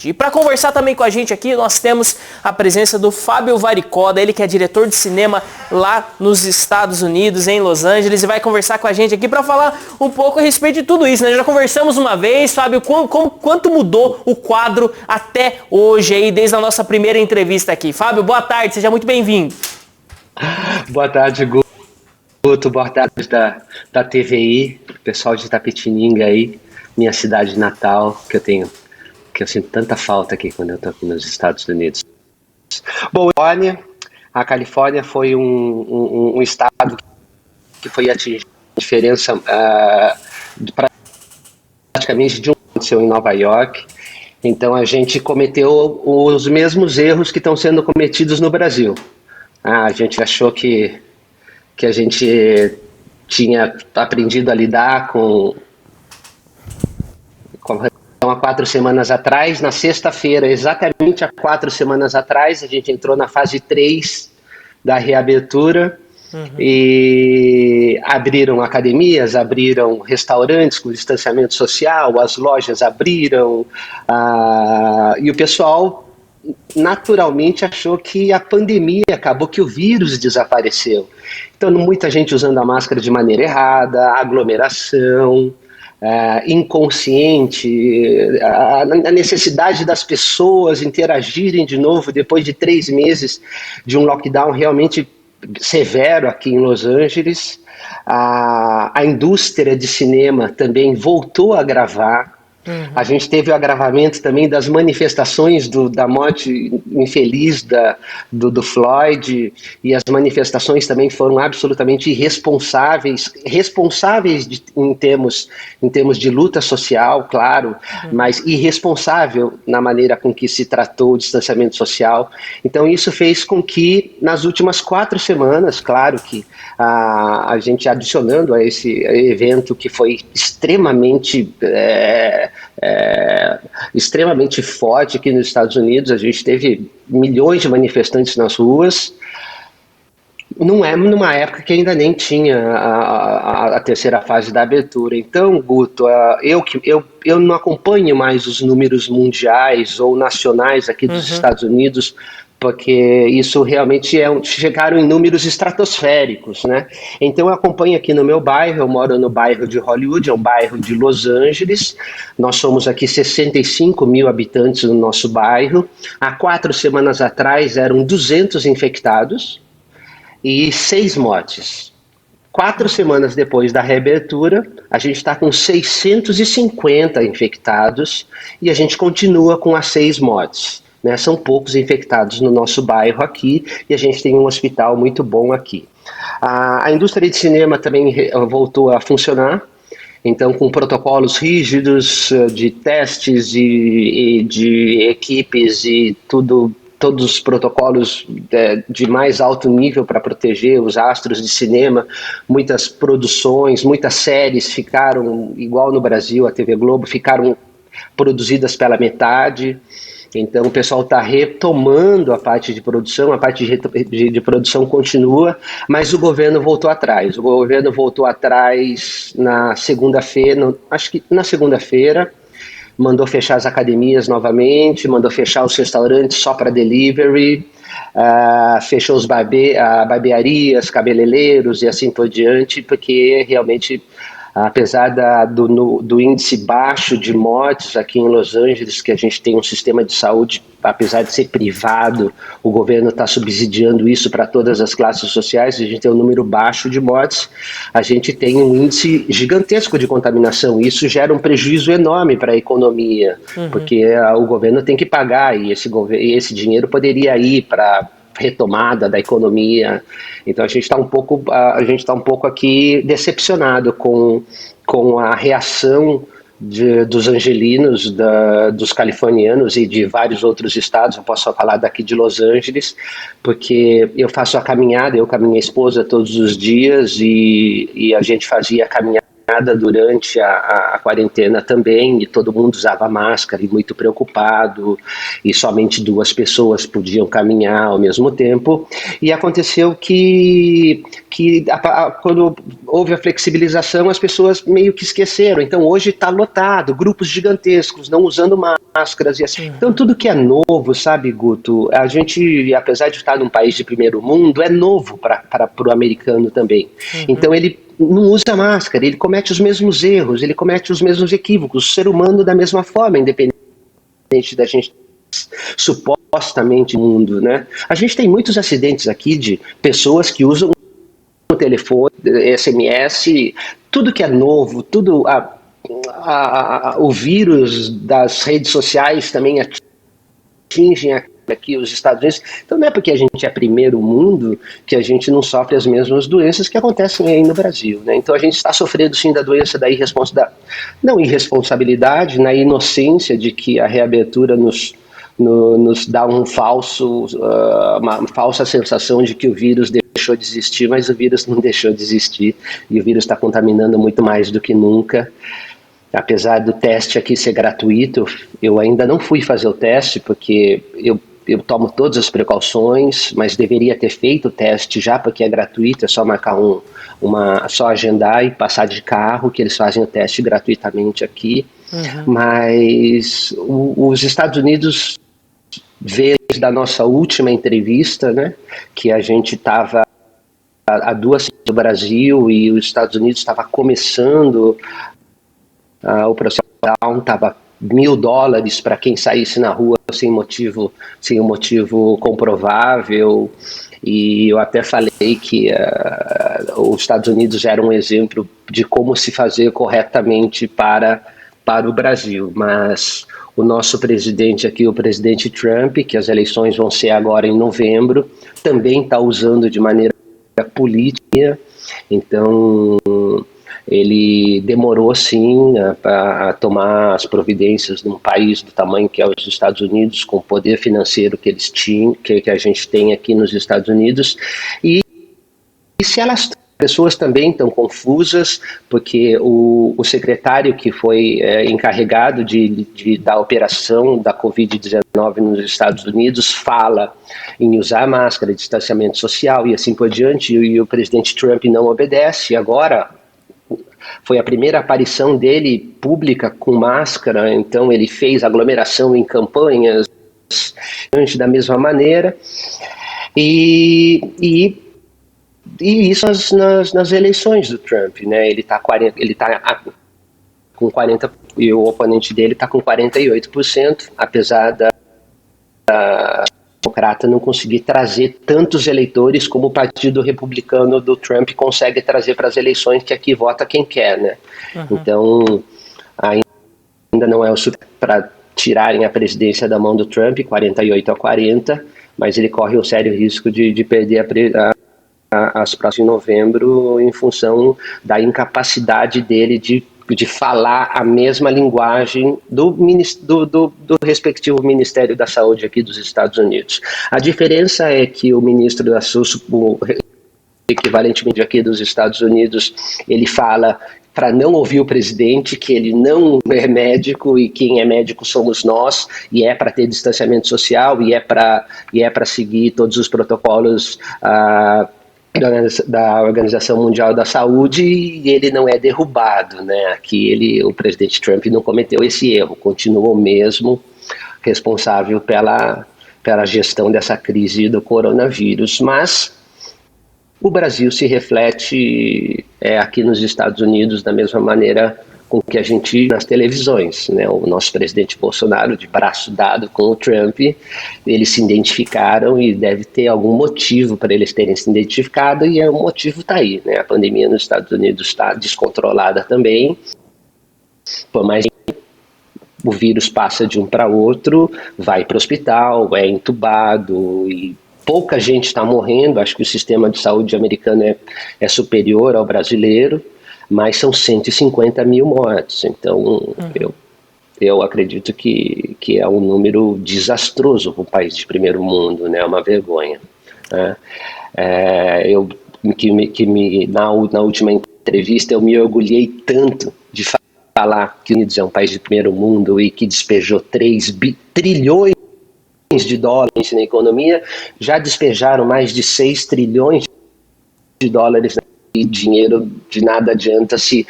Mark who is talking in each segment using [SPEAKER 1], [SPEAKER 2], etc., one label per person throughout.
[SPEAKER 1] E para conversar também com a gente aqui, nós temos a presença do Fábio Varicoda, ele que é diretor de cinema lá nos Estados Unidos, em Los Angeles, e vai conversar com a gente aqui para falar um pouco a respeito de tudo isso, né? Já conversamos uma vez, Fábio, quanto mudou o quadro até hoje, aí, desde a nossa primeira entrevista aqui. Fábio, boa tarde, seja muito bem-vindo.
[SPEAKER 2] Boa tarde, Guto, boa tarde da TVI, pessoal de Itapetininga aí, minha cidade natal, que eu sinto tanta falta aqui quando eu estou aqui nos Estados Unidos. Bom, a Califórnia foi um estado que foi atingido a diferença praticamente de aconteceu em Nova York. Então a gente cometeu os mesmos erros que estão sendo cometidos no Brasil. A gente achou que a gente tinha aprendido a lidar com há 4 semanas atrás, na sexta-feira, exatamente há 4 semanas atrás, a gente entrou na fase 3 da reabertura e abriram academias, abriram restaurantes com distanciamento social, as lojas abriram e o pessoal naturalmente achou que a pandemia acabou, que o vírus desapareceu. Então, muita gente usando a máscara de maneira errada, aglomeração, inconsciente, a necessidade das pessoas interagirem de novo depois de 3 meses de um lockdown realmente severo aqui em Los Angeles. A indústria de cinema também voltou a gravar. A gente teve o agravamento também das manifestações da morte infeliz do Floyd, e as manifestações também foram absolutamente irresponsáveis, em termos de luta social, claro, mas irresponsável na maneira com que se tratou o distanciamento social. Então isso fez com que nas últimas 4 semanas, claro que a gente adicionando a esse evento que foi extremamente forte aqui nos Estados Unidos, a gente teve milhões de manifestantes nas ruas, numa época que ainda nem tinha a terceira fase da abertura. Então, Guto, eu não acompanho mais os números mundiais ou nacionais aqui dos Estados Unidos, porque isso realmente chegaram em números estratosféricos, né? Então eu acompanho aqui no meu bairro, eu moro no bairro de Hollywood, é um bairro de Los Angeles, nós somos aqui 65 mil habitantes no nosso bairro. Há 4 semanas atrás eram 200 infectados e 6 mortes. 4 semanas depois da reabertura, a gente está com 650 infectados e a gente continua com as 6 mortes. São poucos infectados no nosso bairro aqui e a gente tem um hospital muito bom aqui. A indústria de cinema também voltou a funcionar, então com protocolos rígidos de testes e de equipes e todos os protocolos de mais alto nível para proteger os astros de cinema. Muitas produções, muitas séries ficaram, igual no Brasil, a TV Globo, ficaram produzidas pela metade. Então o pessoal está retomando a parte de produção, a parte de produção continua, mas o governo voltou atrás. O governo voltou atrás na segunda-feira, acho que na segunda-feira, mandou fechar as academias novamente, mandou fechar os restaurantes só para delivery, fechou os barbearias, cabeleireiros e assim por diante, porque realmente, apesar do índice baixo de mortes aqui em Los Angeles, que a gente tem um sistema de saúde, apesar de ser privado, o governo está subsidiando isso para todas as classes sociais, a gente tem um número baixo de mortes, a gente tem um índice gigantesco de contaminação, e isso gera um prejuízo enorme para a economia, porque o governo tem que pagar, e esse dinheiro poderia ir para retomada da economia. Então a gente está um pouco aqui decepcionado com a reação dos angelinos, dos californianos e de vários outros estados. Eu posso falar daqui de Los Angeles, porque eu faço a caminhada, eu com a minha esposa todos os dias, e a gente fazia a caminhada durante a quarentena também, e todo mundo usava máscara e muito preocupado, e somente 2 pessoas podiam caminhar ao mesmo tempo, e aconteceu que quando houve a flexibilização, as pessoas meio que esqueceram. Então hoje está lotado, grupos gigantescos, não usando máscaras, e assim. Então tudo que é novo, sabe, Guto, a gente, apesar de estar num país de primeiro mundo, é novo para o americano também. Então ele não usa máscara, ele comete os mesmos erros, ele comete os mesmos equívocos, o ser humano da mesma forma, independente da gente supostamente mundo, né? A gente tem muitos acidentes aqui de pessoas que usam o telefone, SMS, tudo que é novo, tudo o vírus das redes sociais também atingem aqui os Estados Unidos. Então não é porque a gente é primeiro mundo que a gente não sofre as mesmas doenças que acontecem aí no Brasil, né? Então a gente está sofrendo sim da doença da irresponsabilidade, na inocência de que a reabertura nos dá uma falsa sensação de que o vírus deixou de existir, mas o vírus não deixou de existir, e o vírus está contaminando muito mais do que nunca. Apesar do teste aqui ser gratuito, eu ainda não fui fazer o teste, porque eu tomo todas as precauções, mas deveria ter feito o teste já, porque é gratuito, é só marcar só agendar e passar de carro, que eles fazem o teste gratuitamente aqui. Mas os Estados Unidos, desde a nossa última entrevista, né, que a gente estava há 2 semanas no Brasil e os Estados Unidos estava começando o processo, estava $1.000 para quem saísse na rua sem um motivo comprovável, e eu até falei que os Estados Unidos era um exemplo de como se fazer corretamente para o Brasil, mas o nosso presidente aqui, o presidente Trump, que as eleições vão ser agora em novembro, também está usando de maneira política. Então ele demorou sim a tomar as providências num país do tamanho que é os Estados Unidos, com o poder financeiro que eles tinham, que a gente tem aqui nos Estados Unidos, e se elas pessoas também estão confusas, porque o secretário que foi encarregado da operação da Covid-19 nos Estados Unidos fala em usar máscara, distanciamento social e assim por diante, e o presidente Trump não obedece. Agora foi a primeira aparição dele pública com máscara, então ele fez aglomeração em campanhas da mesma maneira, e isso nas eleições do Trump, né? Ele tá com 40%, e o oponente dele está com 48%, apesar da democrata não conseguir trazer tantos eleitores como o Partido Republicano do Trump consegue trazer para as eleições, que aqui vota quem quer, né? Então, ainda não é o suficiente para tirarem a presidência da mão do Trump, 48-40, mas ele corre o sério risco de perder as próximas em novembro, em função da incapacidade dele de falar a mesma linguagem do respectivo Ministério da Saúde aqui dos Estados Unidos. A diferença é que o ministro da Saúde, equivalentemente aqui dos Estados Unidos, ele fala para não ouvir o presidente, que ele não é médico e quem é médico somos nós, e é para ter distanciamento social, e é para seguir todos os protocolos da Organização Mundial da Saúde, e ele não é derrubado, né? Aqui o presidente Trump não cometeu esse erro, continuou mesmo responsável pela gestão dessa crise do coronavírus, mas o Brasil se reflete aqui nos Estados Unidos da mesma maneira com que a gente nas televisões, né? O nosso presidente Bolsonaro, de braço dado com o Trump, eles se identificaram, e deve ter algum motivo para eles terem se identificado, e o motivo está aí, né? A pandemia nos Estados Unidos está descontrolada também, por mais que o vírus passa de um para outro, vai para o hospital, é entubado, e pouca gente está morrendo. Acho que o sistema de saúde americano é superior ao brasileiro, mas são 150 mil mortes. Então, eu acredito que é um número desastroso para um país de primeiro mundo, né? É uma vergonha. Né? Na última entrevista, eu me orgulhei tanto de falar que o Unidos é um país de primeiro mundo e que despejou 3 trilhões de dólares na economia, já despejaram mais de 6 trilhões de dólares e dinheiro de nada adianta se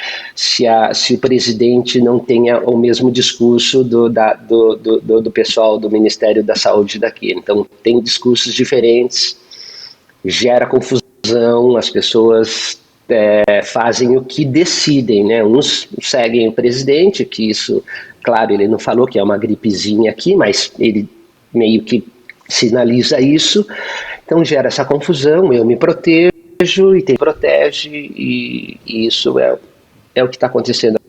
[SPEAKER 2] o presidente não tenha o mesmo discurso do pessoal do Ministério da Saúde daqui. Então, tem discursos diferentes, gera confusão, as pessoas fazem o que decidem, né? Uns seguem o presidente, que isso, claro, ele não falou que é uma gripezinha aqui, mas ele meio que sinaliza isso, então gera essa confusão, eu me protejo e tem protege, e isso é o que está acontecendo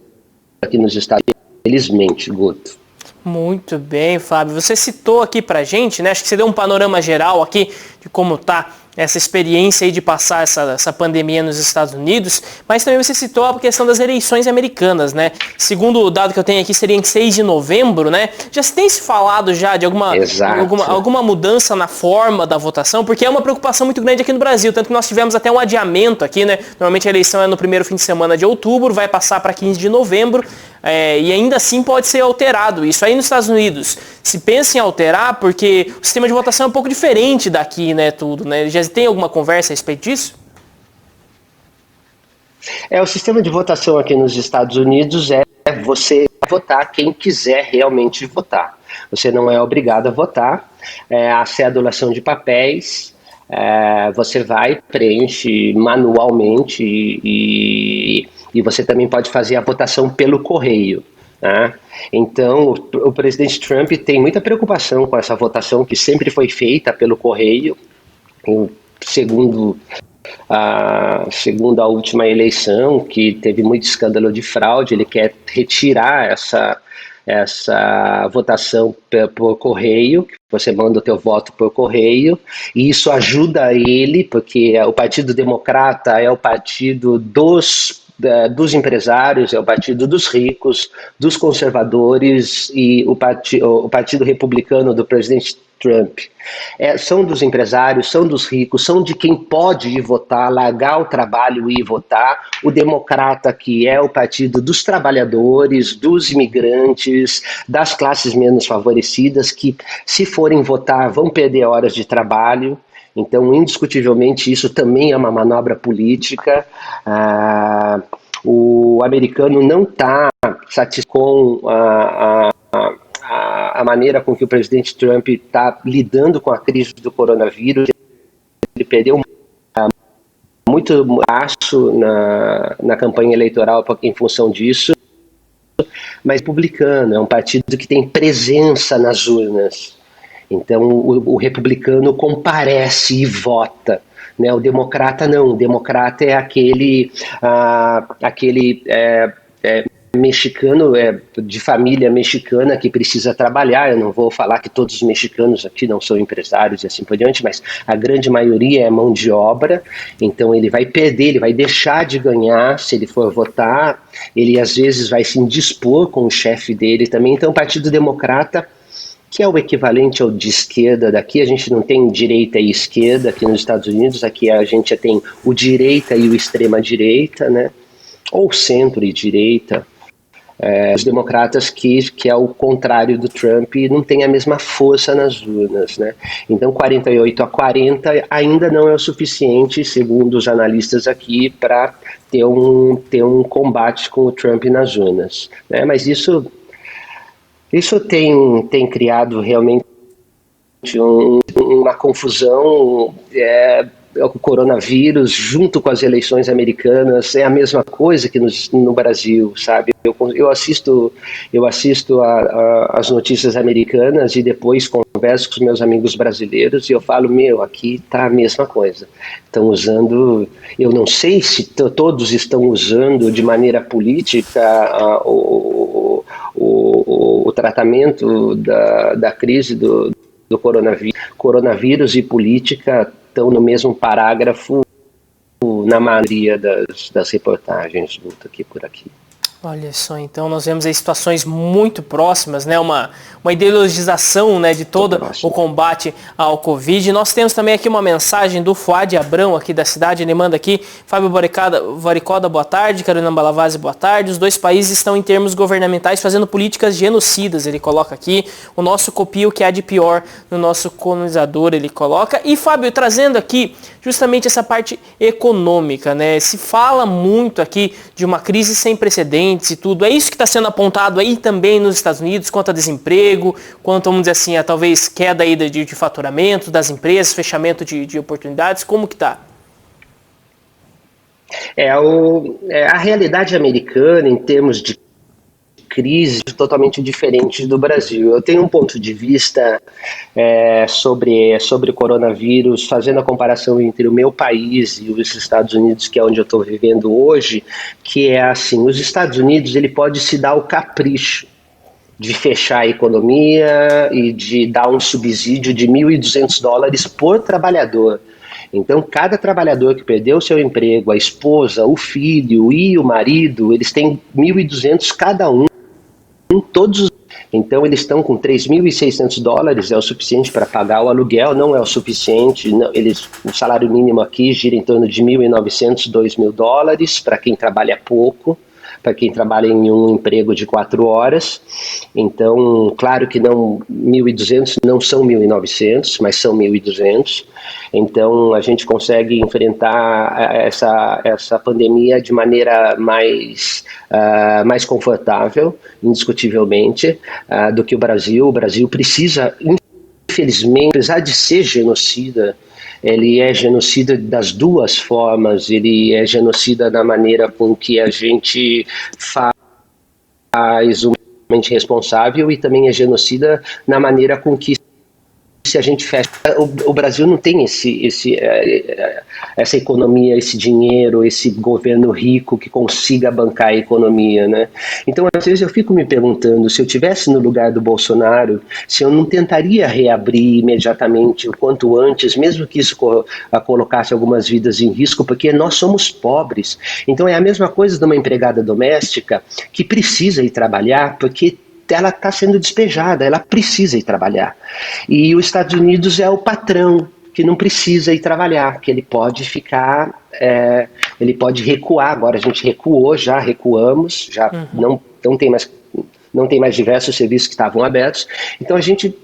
[SPEAKER 2] aqui nos Estados Unidos, felizmente, Guto.
[SPEAKER 1] Muito bem, Fábio. Você citou aqui pra gente, né? Acho que você deu um panorama geral aqui de como tá essa experiência aí de passar essa pandemia nos Estados Unidos, mas também você citou a questão das eleições americanas, né? Segundo o dado que eu tenho aqui, seria em 6 de novembro, né? Já se tem se falado já de alguma mudança na forma da votação, porque é uma preocupação muito grande aqui no Brasil, tanto que nós tivemos até um adiamento aqui, né? Normalmente a eleição é no primeiro fim de semana de outubro, vai passar para 15 de novembro, e ainda assim pode ser alterado. Isso aí nos Estados Unidos, se pensa em alterar, porque o sistema de votação é um pouco diferente daqui, né? Tudo, né? Já tem alguma conversa a respeito disso?
[SPEAKER 2] O sistema de votação aqui nos Estados Unidos é você votar quem quiser realmente votar. Você não é obrigado a votar, a cédulação de papéis, você vai, preenche manualmente e você também pode fazer a votação pelo correio. Né? Então, o presidente Trump tem muita preocupação com essa votação que sempre foi feita pelo correio, segundo a última eleição, que teve muito escândalo de fraude. Ele quer retirar essa votação por correio, você manda o teu voto por correio, e isso ajuda ele, porque o Partido Democrata é o partido dos empresários, é o partido dos ricos, dos conservadores, e o partido republicano do presidente Trump são dos empresários, são dos ricos, são de quem pode ir votar, largar o trabalho e ir votar. O democrata, que é o partido dos trabalhadores, dos imigrantes, das classes menos favorecidas, que se forem votar vão perder horas de trabalho. Então, indiscutivelmente, isso também é uma manobra política. O americano não está satisfeito com a maneira com que o presidente Trump está lidando com a crise do coronavírus. Ele perdeu muito aço na campanha eleitoral em função disso, mas republicano é um partido que tem presença nas urnas. Então o republicano comparece e vota, né? O democrata não, o democrata é aquele mexicano, de família mexicana, que precisa trabalhar. Eu não vou falar que todos os mexicanos aqui não são empresários e assim por diante, mas a grande maioria é mão de obra. Então ele vai perder, ele vai deixar de ganhar se ele for votar, ele às vezes vai se indispor com o chefe dele também. Então o Partido Democrata, que é o equivalente ao de esquerda daqui, a gente não tem direita e esquerda aqui nos Estados Unidos, aqui a gente tem o direita e o extrema-direita, né? Ou centro e direita. Os democratas, que é o contrário do Trump, não tem a mesma força nas urnas, né? Então 48-40 ainda não é o suficiente, segundo os analistas aqui, para ter um combate com o Trump nas urnas, né? Mas isso tem criado realmente uma confusão. O coronavírus, junto com as eleições americanas, é a mesma coisa que no Brasil, sabe? Eu assisto as notícias americanas e depois converso com os meus amigos brasileiros e eu falo, aqui tá a mesma coisa. Estão usando, eu não sei se todos estão usando de maneira política o tratamento da crise do coronavírus e política estão no mesmo parágrafo na maioria das reportagens aqui por aqui.
[SPEAKER 1] Olha só, então nós vemos aí situações muito próximas, né? Uma ideologização, né, de todo o combate ao Covid. Nós temos também aqui uma mensagem do Fuad Abrão, aqui da cidade. Ele manda aqui: Fábio Varicoda, boa tarde. Carolina Balavazzi, boa tarde. Os dois países estão, em termos governamentais, fazendo políticas genocidas. Ele coloca aqui: o nosso copia o que há de pior no nosso colonizador, ele coloca. E, Fábio, trazendo aqui justamente essa parte econômica, né? Se fala muito aqui de uma crise sem precedentes e tudo. É isso que está sendo apontado aí também nos Estados Unidos, quanto a desemprego, quanto, vamos dizer assim, a talvez queda aí de faturamento das empresas, fechamento de oportunidades. Como que está?
[SPEAKER 2] A realidade americana, em termos de crise, totalmente diferente do Brasil. Eu tenho um ponto de vista sobre o coronavírus, fazendo a comparação entre o meu país e os Estados Unidos, que é onde eu estou vivendo hoje, que é assim: os Estados Unidos, ele pode se dar o capricho de fechar a economia e de dar um subsídio de $1.200 por trabalhador. Então, cada trabalhador que perdeu seu emprego, a esposa, o filho e o marido, eles têm $1.200 cada um, todos. Então, eles estão com $3.600, é o suficiente para pagar o aluguel, não é o suficiente. Não, o salário mínimo aqui gira em torno de $1.900, $2.000 para quem trabalha pouco, para quem trabalha em um emprego de 4 horas. Então, claro que não, 1.200 não são 1.900, mas são 1.200. Então, a gente consegue enfrentar essa pandemia de maneira mais confortável, indiscutivelmente, do que o Brasil. O Brasil precisa, infelizmente, apesar de ser genocida, ele é genocida das duas formas. Ele é genocida da maneira com que a gente faz o responsável, e também é genocida na maneira com que, se a gente fecha. O Brasil não tem essa economia, esse dinheiro, esse governo rico que consiga bancar a economia, né? Então, às vezes eu fico me perguntando, se eu estivesse no lugar do Bolsonaro, se eu não tentaria reabrir imediatamente, o quanto antes, mesmo que isso colocasse algumas vidas em risco, porque nós somos pobres. Então, é a mesma coisa de uma empregada doméstica que precisa ir trabalhar, porque ela está sendo despejada, ela precisa ir trabalhar. E os Estados Unidos é o patrão que não precisa ir trabalhar, que ele pode ficar, ele pode recuar. Agora a gente recuamos, não tem mais diversos serviços que estavam abertos. Então a gente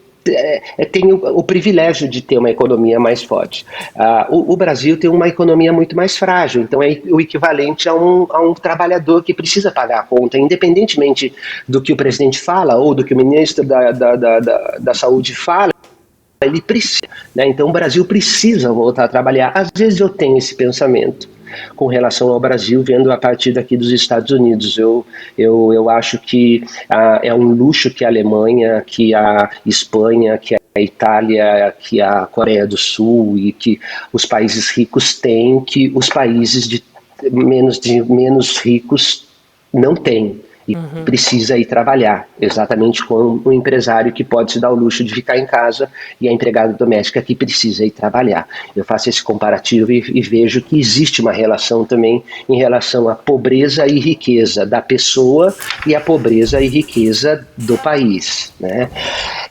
[SPEAKER 2] tem o privilégio de ter uma economia mais forte. O Brasil tem uma economia muito mais frágil, então é o equivalente a um trabalhador que precisa pagar a conta, independentemente do que o presidente fala ou do que o ministro da Saúde fala. Ele precisa, né? Então o Brasil precisa voltar a trabalhar. Às vezes eu tenho esse pensamento com relação ao Brasil, vendo a partir daqui dos Estados Unidos. Eu acho que é um luxo que a Alemanha, que a Espanha, que a Itália, que a Coreia do Sul e que os países ricos têm, que os países de menos ricos não têm. E precisa ir trabalhar, exatamente como um empresário que pode se dar o luxo de ficar em casa, e a empregada doméstica que precisa ir trabalhar. Eu faço esse comparativo e vejo que existe uma relação também em relação à pobreza e riqueza da pessoa e à pobreza e riqueza do país, né?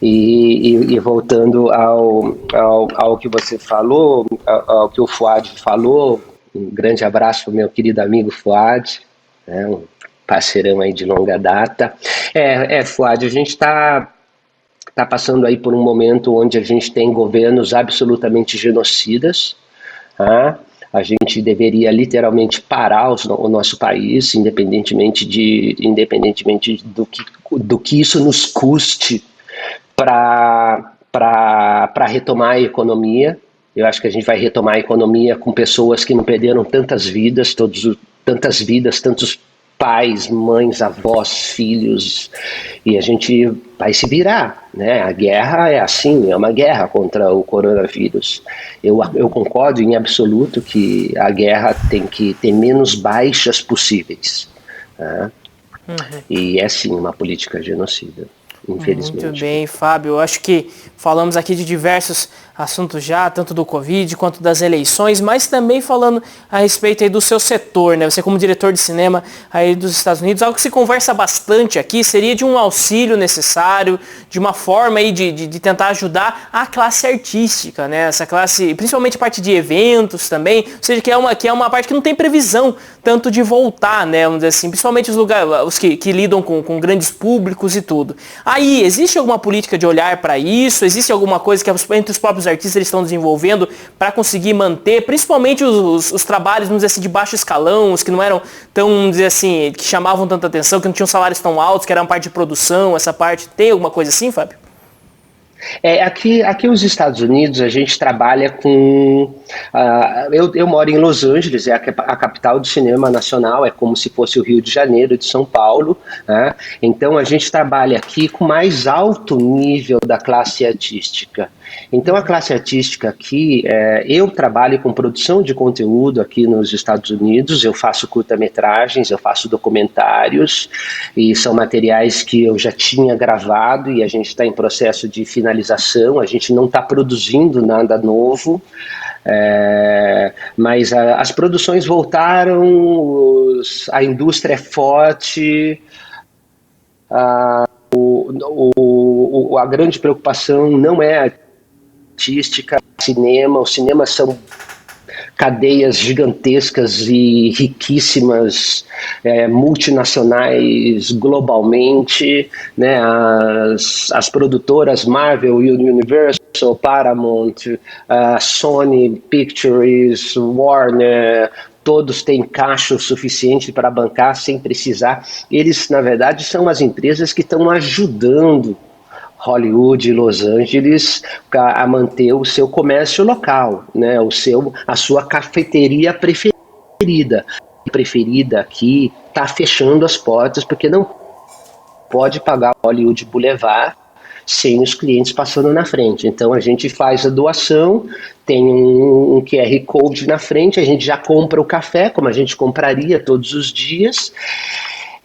[SPEAKER 2] E voltando ao que você falou, ao que o Fuad falou, um grande abraço para o meu querido amigo Fuad, né? Um parceirão aí de longa data. Fuad, a gente está passando aí por um momento onde a gente tem governos absolutamente genocidas. A gente deveria literalmente parar o nosso país, independentemente do que isso nos custe para retomar a economia. Eu acho que a gente vai retomar a economia com pessoas que não perderam tantas vidas, tantos pais, mães, avós, filhos, e a gente vai se virar, né? A guerra é assim, é uma guerra contra o coronavírus. Eu concordo em absoluto que a guerra tem que ter menos baixas possíveis, né? E é sim uma política genocida. infelizmente.
[SPEAKER 1] Muito bem, Fábio. Eu acho que falamos aqui de diversos assuntos já, tanto do Covid quanto das eleições, mas também falando a respeito aí do seu setor, né? Você como diretor de cinema aí dos Estados Unidos, algo que se conversa bastante aqui seria de um auxílio necessário, de uma forma aí de tentar ajudar a classe artística, né? Essa classe, principalmente a parte de eventos também, ou seja, que é uma parte que não tem previsão tanto de voltar, né? Vamos dizer assim, principalmente os que lidam com grandes públicos e tudo. Aí, existe alguma política de olhar para isso? Existe alguma coisa que entre os próprios artistas eles estão desenvolvendo para conseguir manter, principalmente os trabalhos, vamos dizer assim, de baixo escalão, os que não eram tão, vamos dizer assim, que chamavam tanta atenção, que não tinham salários tão altos, que era uma parte de produção, essa parte. Tem alguma coisa assim, Fábio?
[SPEAKER 2] Aqui nos Estados Unidos a gente trabalha com. Eu moro em Los Angeles, é a capital do cinema nacional, é como se fosse o Rio de Janeiro de São Paulo, né? Então a gente trabalha aqui com mais alto nível da classe artística. Então a classe artística aqui, eu trabalho com produção de conteúdo aqui nos Estados Unidos, eu faço curta-metragens, eu faço documentários, e são materiais que eu já tinha gravado e a gente está em processo de finalização, a gente não está produzindo nada novo, mas as produções voltaram, a indústria é forte, a grande preocupação não é artística, os cinemas são cadeias gigantescas e riquíssimas, multinacionais globalmente, né? As produtoras Marvel, Universal, Paramount, Sony Pictures, Warner, todos têm caixa o suficiente para bancar sem precisar. Eles, na verdade, são as empresas que estão ajudando Hollywood e Los Angeles a manter o seu comércio local, né? A sua cafeteria preferida aqui está fechando as portas porque não pode pagar o Hollywood Boulevard sem os clientes passando na frente. Então a gente faz a doação, tem um QR Code na frente, a gente já compra o café como a gente compraria todos os dias.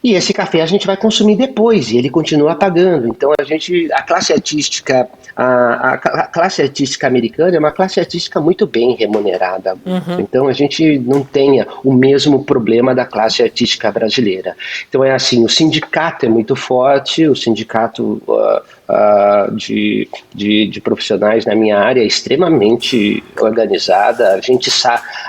[SPEAKER 2] E esse café a gente vai consumir depois, e ele continua pagando. Então a classe artística, a classe artística americana é uma classe artística muito bem remunerada. Uhum. Então a gente não tem o mesmo problema da classe artística brasileira. Então é assim, o sindicato é muito forte, o sindicato de profissionais na minha área é extremamente organizada.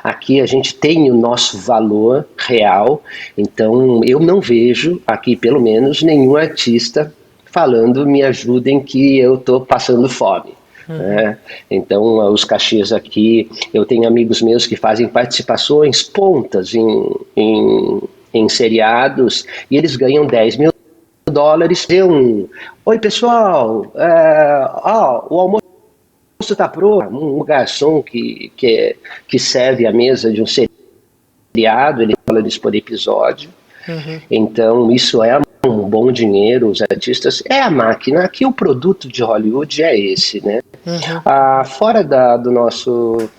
[SPEAKER 2] Aqui a gente tem o nosso valor real, então eu não vejo aqui, pelo menos, nenhum artista falando me ajudem que eu estou passando fome. Né? Então os cachês aqui, eu tenho amigos meus que fazem participações pontas em seriados e eles ganham $10 mil. Oi pessoal, o almoço está pronto. Um garçom que serve a mesa de um seriado, ele fala isso por episódio. Uhum. Então isso é um bom dinheiro. Os artistas é a máquina. Aqui o produto de Hollywood é esse, né? Uhum. Fora do nosso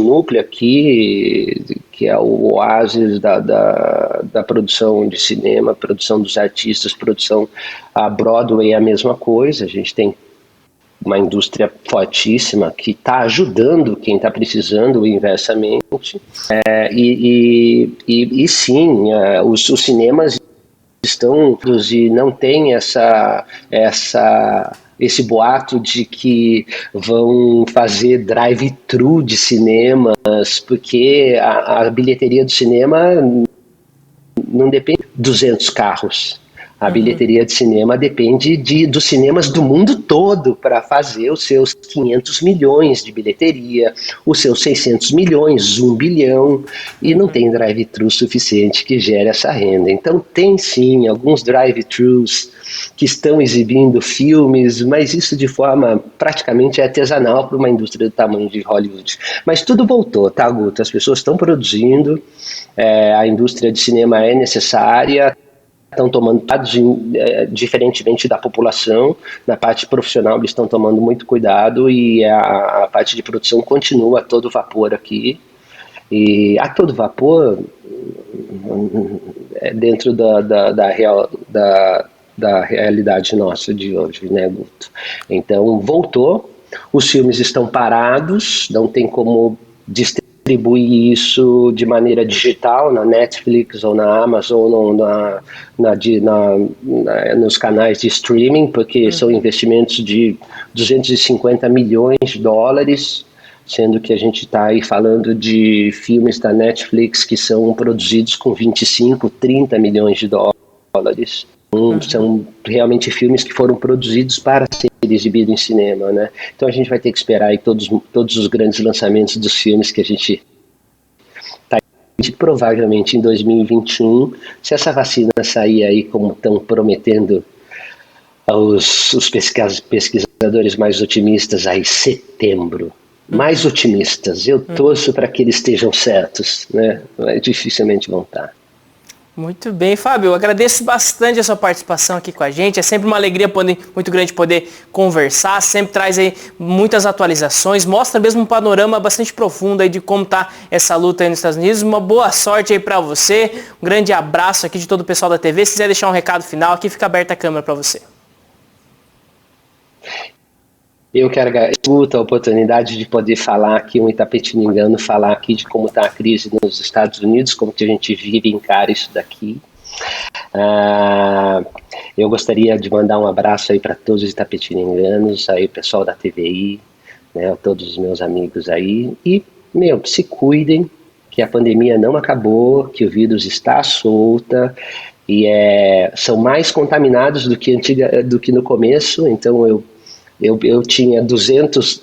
[SPEAKER 2] núcleo aqui, que é o oásis da produção de cinema, produção dos artistas, produção a Broadway é a mesma coisa. A gente tem uma indústria fortíssima que está ajudando quem está precisando inversamente. E sim, os cinemas estão e não tem esse boato de que vão fazer drive-thru de cinemas, porque a bilheteria do cinema não depende de 200 carros. A bilheteria de cinema depende dos cinemas do mundo todo para fazer os seus 500 milhões de bilheteria, os seus 600 milhões, 1 bilhão, e não tem drive-thru suficiente que gere essa renda. Então tem sim alguns drive-thrus que estão exibindo filmes, mas isso de forma praticamente artesanal para uma indústria do tamanho de Hollywood. Mas tudo voltou, tá, Guto? As pessoas estão produzindo, a indústria de cinema é necessária, estão tomando cuidados, diferentemente da população. Na parte profissional eles estão tomando muito cuidado e a parte de produção continua a todo vapor aqui. E a todo da realidade nossa de hoje, né, Guto? Então, voltou, os filmes estão parados, não tem como distribuir isso de maneira digital na Netflix ou na Amazon ou nos canais de streaming, porque são investimentos de 250 milhões de dólares, sendo que a gente está aí falando de filmes da Netflix que são produzidos com 25, 30 milhões de dólares. São realmente filmes que foram produzidos para ser exibidos em cinema, né? Então a gente vai ter que esperar aí todos os grandes lançamentos dos filmes que a gente está provavelmente em 2021, se essa vacina sair aí como estão prometendo os pesquisadores mais otimistas aí, setembro. Mais otimistas, eu torço para que eles estejam certos, né? Mas dificilmente vão estar.
[SPEAKER 1] Muito bem, Fábio, eu agradeço bastante a sua participação aqui com a gente, é sempre uma alegria muito grande poder conversar, sempre traz aí muitas atualizações, mostra mesmo um panorama bastante profundo aí de como está essa luta aí nos Estados Unidos. Uma boa sorte aí para você, um grande abraço aqui de todo o pessoal da TV. Se quiser deixar um recado final, aqui fica aberta a câmera para você.
[SPEAKER 2] Eu quero agradecer a oportunidade de poder falar aqui, um itapetiningano, falar aqui de como está a crise nos Estados Unidos, como que a gente vive e encara isso daqui. Eu gostaria de mandar um abraço aí para todos os itapetininganos, aí o pessoal da TVI, né, todos os meus amigos aí, e, se cuidem, que a pandemia não acabou, que o vírus está solta, e são mais contaminados do que no começo, então eu tinha 200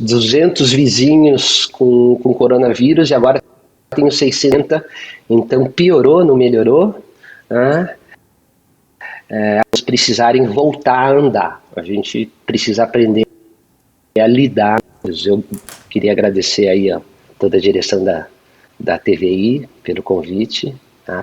[SPEAKER 2] vizinhos com coronavírus e agora tenho 600, então piorou, não melhorou. Eles precisarem voltar a andar, a gente precisa aprender a lidar. Eu queria agradecer aí toda a direção da TVI pelo convite.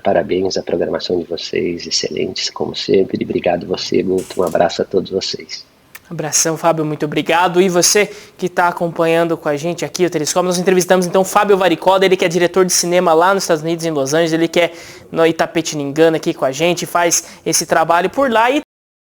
[SPEAKER 2] Parabéns à programação de vocês, excelentes como sempre. Obrigado você, Guto, um abraço a todos vocês.
[SPEAKER 1] Abração, Fábio, muito obrigado. E você que está acompanhando com a gente aqui o Telescópio, nós entrevistamos então Fábio Varicoda, ele que é diretor de cinema lá nos Estados Unidos, em Los Angeles, ele que é no Itapetiningana aqui com a gente, faz esse trabalho por lá e